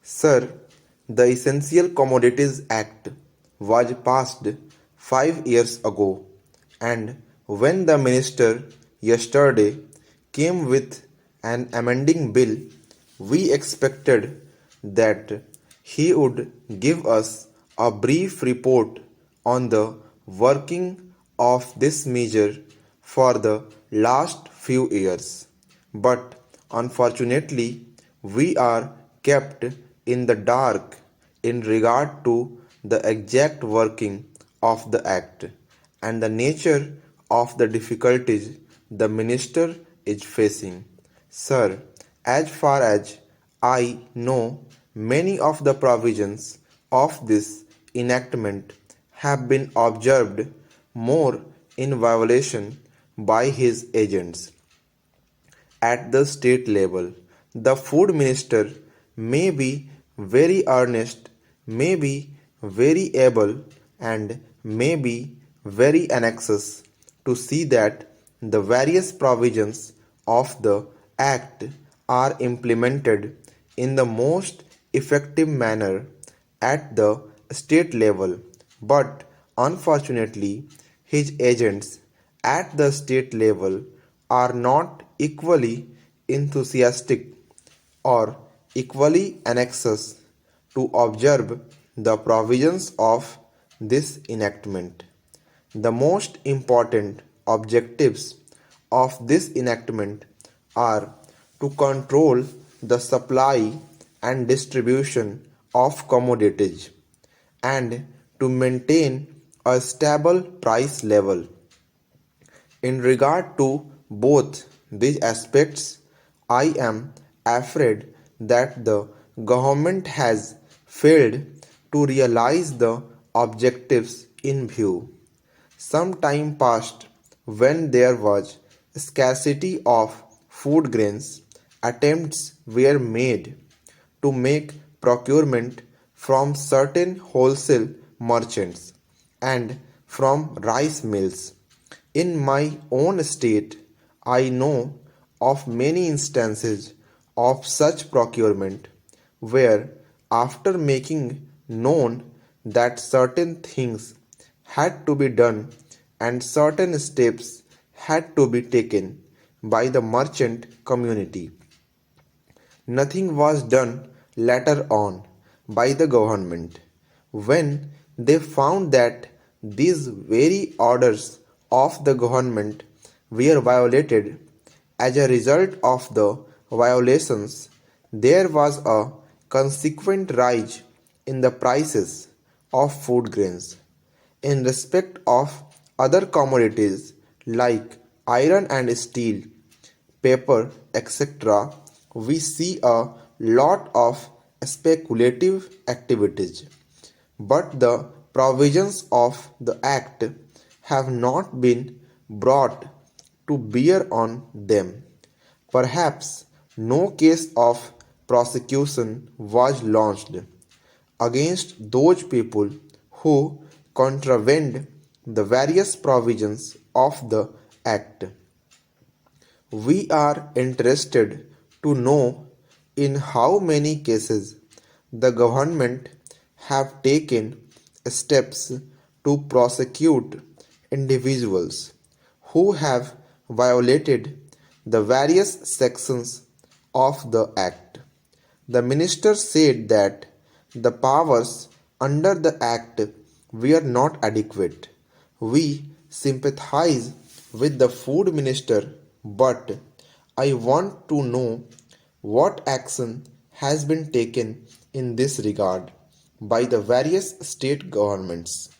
Sir, the Essential Commodities Act was passed 5 years ago, and when the minister yesterday came with an amending bill, we expected that he would give us a brief report on the working of this measure for the last few years. But unfortunately, we are kept in the dark in regard to the exact working of the Act and the nature of the difficulties the minister is facing. Sir, as far as I know, many of the provisions of this enactment have been observed more in violation by his agents. At the state level, the food minister may be very earnest, may be very able, and may be very anxious to see that the various provisions of the Act are implemented in the most effective manner at the state level, but unfortunately, his agents at the state level are not equally enthusiastic or equally anxious to observe the provisions of this enactment. The most important objectives of this enactment are to control the supply and distribution of commodities and to maintain a stable price level. In regard to both these aspects, I am afraid that the government has failed to realize the objectives in view. Some time passed when there was scarcity of food grains, attempts were made to make procurement from certain wholesale merchants and from rice mills. In my own state, I know of many instances of such procurement where, after making known that certain things had to be done and certain steps had to be taken by the merchant community, nothing was done later on by the government, when they found that these very orders of the government were violated. As a result of the violations, there was a consequent rise in the prices of food grains. In respect of other commodities like iron and steel, paper, etc., we see a lot of speculative activities. But the provisions of the Act have not been brought to bear on them. Perhaps no case of prosecution was launched against those people who contravened the various provisions of the Act. We are interested to know in how many cases the government have taken steps to prosecute individuals who have violated the various sections of the Act. The minister said that the powers under the Act were not adequate. We sympathize with the food minister, but I want to know what action has been taken in this regard by the various state governments.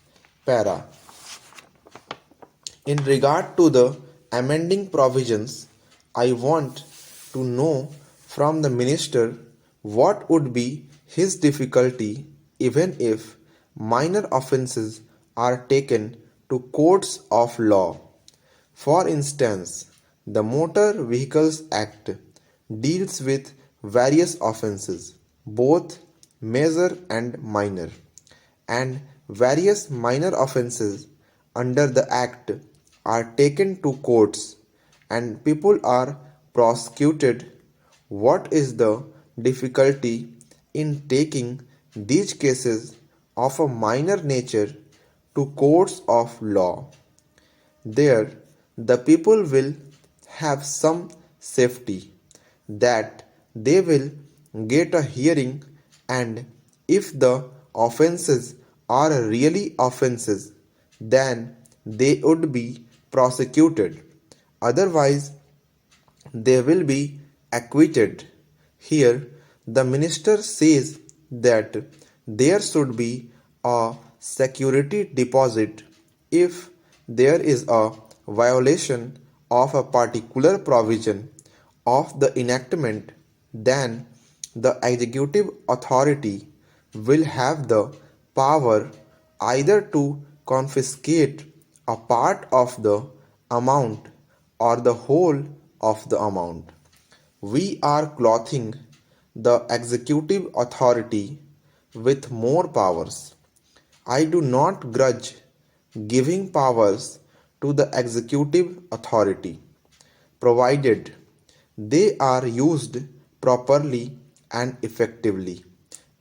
Para. In regard to the amending provisions, I want to know from the minister what would be his difficulty even if minor offences are taken to courts of law. For instance, the Motor Vehicles Act deals with various offences, both major and minor, and various minor offences under the Act are taken to courts and people are prosecuted. What is the difficulty in taking these cases of a minor nature to courts of law. There, the people will have some safety that they will get a hearing, and if the offences are really offences, then they would be prosecuted. Otherwise, they will be acquitted. Here, the minister says that there should be a security deposit if there is a violation of a particular provision of the enactment, then the executive authority will have the power either to confiscate a part of the amount or the whole of the amount. We are clothing the executive authority with more powers. I do not grudge giving powers to the executive authority, provided they are used properly and effectively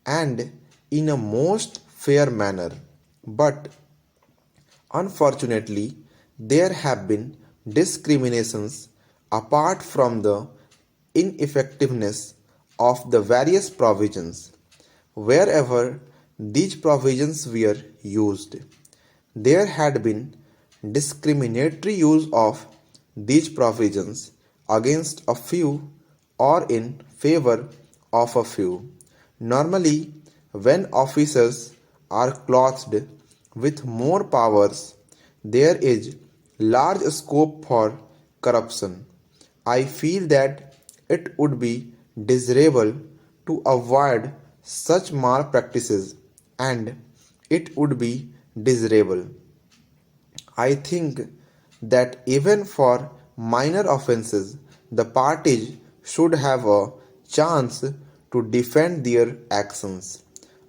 and in a most fair manner. But unfortunately, there have been discriminations apart from the ineffectiveness of the various provisions. Wherever these provisions were used, there had been discriminatory use of these provisions against a few or in favor of a few. Normally, when officers are clothed with more powers, there is large scope for corruption. I feel that it would be desirable to avoid such malpractices, and it would be desirable, I think, that even for minor offences, the parties should have a chance to defend their actions.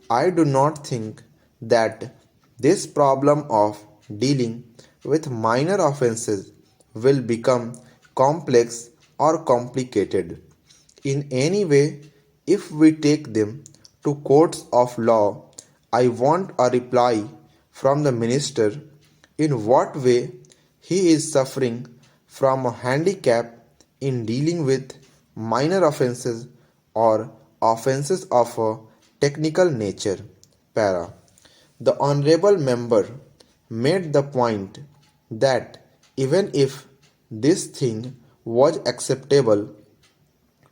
I do not think that this problem of dealing with minor offences will become complex or complicated in any way if we take them to courts of law. I want a reply from the minister in what way he is suffering from a handicap in dealing with minor offences or offences of a technical nature. Para. The honorable member made the point that even if this thing was acceptable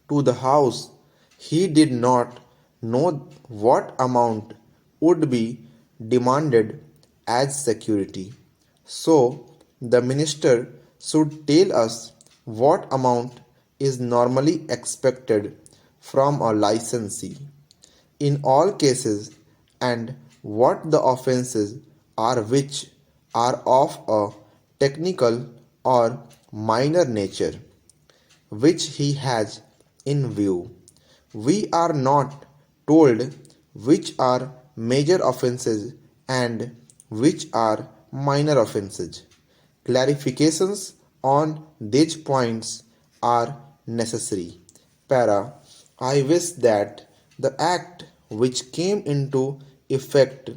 to the house, he did not know what amount would be demanded as security. So, the minister should tell us what amount is normally expected from a licensee in all cases and what the offences are which are of a technical or minor nature which he has in view. We are not told which are major offences and which are minor offences. Clarifications on these points are necessary. Para. I wish that the act which came into effect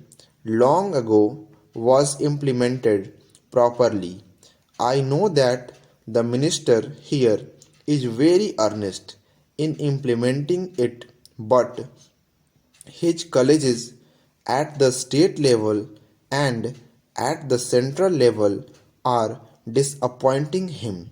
long ago was implemented properly. I know that the minister here is very earnest in implementing it, but his colleges at the state level and at the central level are disappointing him.